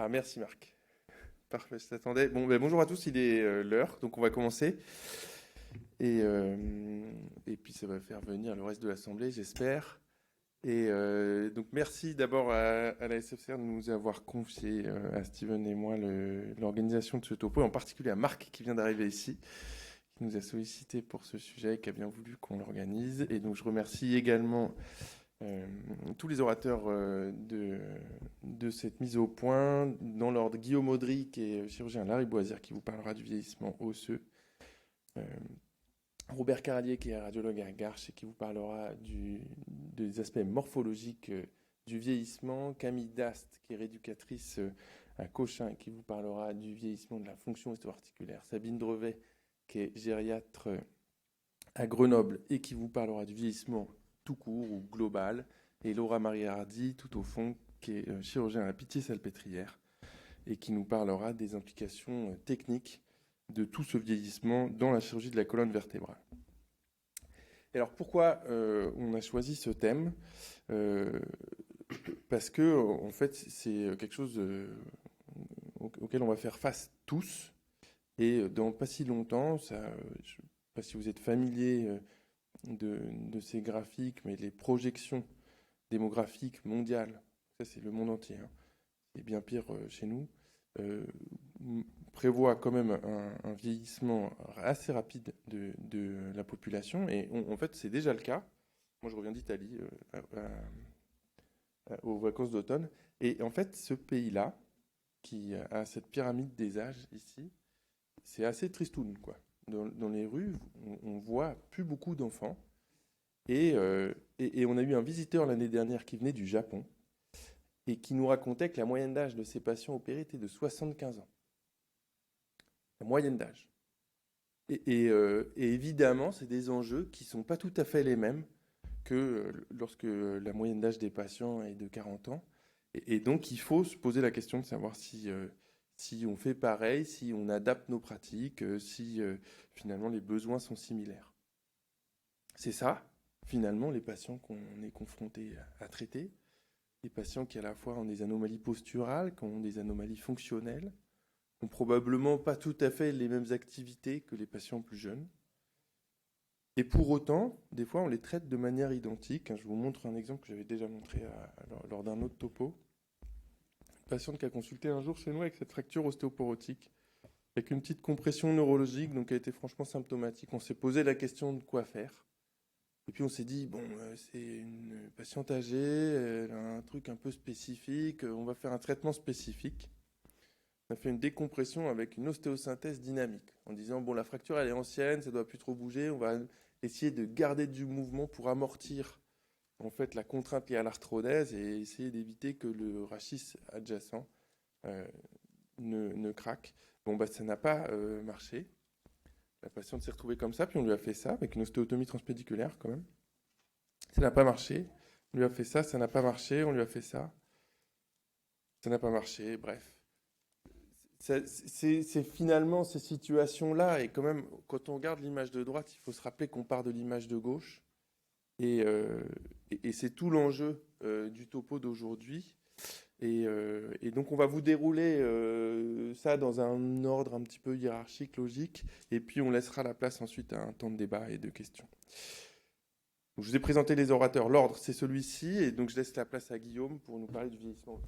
Ah, merci Marc. Parfait, je t'attendais. Bon, ben, bonjour à tous, il est l'heure, donc on va commencer. Et, euh, et puis ça va faire venir le reste de l'Assemblée, j'espère. Donc merci d'abord à la SFCR de nous avoir confié, à Steven et moi, l'organisation de ce topo, en particulier à Marc qui vient d'arriver ici, qui nous a sollicité pour ce sujet et qui a bien voulu qu'on l'organise. Et donc je remercie également euh, tous les orateurs de cette mise au point. Dans l'ordre, Guillaume Audry, qui est chirurgien Lariboisière, qui vous parlera du vieillissement osseux. Euh, Robert Caralier, qui est radiologue à Garches et qui vous parlera des aspects morphologiques du vieillissement. Camille Dast, qui est rééducatrice à Cochin et qui vous parlera du vieillissement de la fonction osteoarticulaire. Sabine Drevet, qui est gériatre à Grenoble et qui vous parlera du vieillissement tout court ou global. Et Laura Marie Hardy, tout au fond, qui est chirurgien à la Pitié-Salpêtrière et qui nous parlera des implications techniques de tout ce vieillissement dans la chirurgie de la colonne vertébrale. Et alors pourquoi on a choisi ce thème Parce que en fait c'est quelque chose auquel on va faire face tous et dans pas si longtemps, je ne sais pas si vous êtes familier de ces graphiques, mais les projections démographiques mondiales, ça c'est le monde entier, hein, c'est bien pire chez nous, euh, prévoit quand même un vieillissement assez rapide de la population. Et en fait, c'est déjà le cas. Moi, je reviens d'Italie aux vacances d'automne. Et en fait, ce pays-là, qui a cette pyramide des âges ici, c'est assez tristoun, quoi. Dans les rues, on voit plus beaucoup d'enfants. Et on a eu un visiteur l'année dernière qui venait du Japon et qui nous racontait que la moyenne d'âge de ces patients opérés était de 75 ans. La moyenne d'âge. Et évidemment, c'est des enjeux qui ne sont pas tout à fait les mêmes que lorsque la moyenne d'âge des patients est de 40 ans. Et donc, il faut se poser la question de savoir si on fait pareil, si on adapte nos pratiques, si finalement les besoins sont similaires. C'est ça, finalement, les patients qu'on est confrontés à traiter. Des patients qui à la fois ont des anomalies posturales, qui ont des anomalies fonctionnelles, ont probablement pas tout à fait les mêmes activités que les patients plus jeunes. Et pour autant, des fois, on les traite de manière identique. Je vous montre un exemple que j'avais déjà montré lors d'un autre topo. Une patiente qui a consulté un jour chez nous avec cette fracture ostéoporotique, avec une petite compression neurologique, donc elle était franchement symptomatique. On s'est posé la question de quoi faire. Et puis on s'est dit, bon, c'est une patiente âgée, elle a un truc un peu spécifique, on va faire un traitement spécifique. On a fait une décompression avec une ostéosynthèse dynamique, en disant, bon, la fracture, elle est ancienne, ça ne doit plus trop bouger, on va essayer de garder du mouvement pour amortir en fait la contrainte liée à l'arthrodèse et essayer d'éviter que le rachis adjacent euh, ne craque. Bon, bah, ça n'a pas marché. La patiente s'est retrouvée comme ça, puis on lui a fait ça, avec une ostéotomie transpédiculaire quand même. Ça n'a pas marché. On lui a fait ça, ça n'a pas marché, on lui a fait ça. Ça n'a pas marché, bref. C'est finalement ces situations-là, et quand même, quand on regarde l'image de droite, il faut se rappeler qu'on part de l'image de gauche, et c'est tout l'enjeu du topo d'aujourd'hui. Et donc on va vous dérouler ça dans un ordre un petit peu hiérarchique, logique, et puis on laissera la place ensuite à un temps de débat et de questions. Donc, je vous ai présenté les orateurs, l'ordre c'est celui-ci, et donc je laisse la place à Guillaume pour nous parler du vieillissement.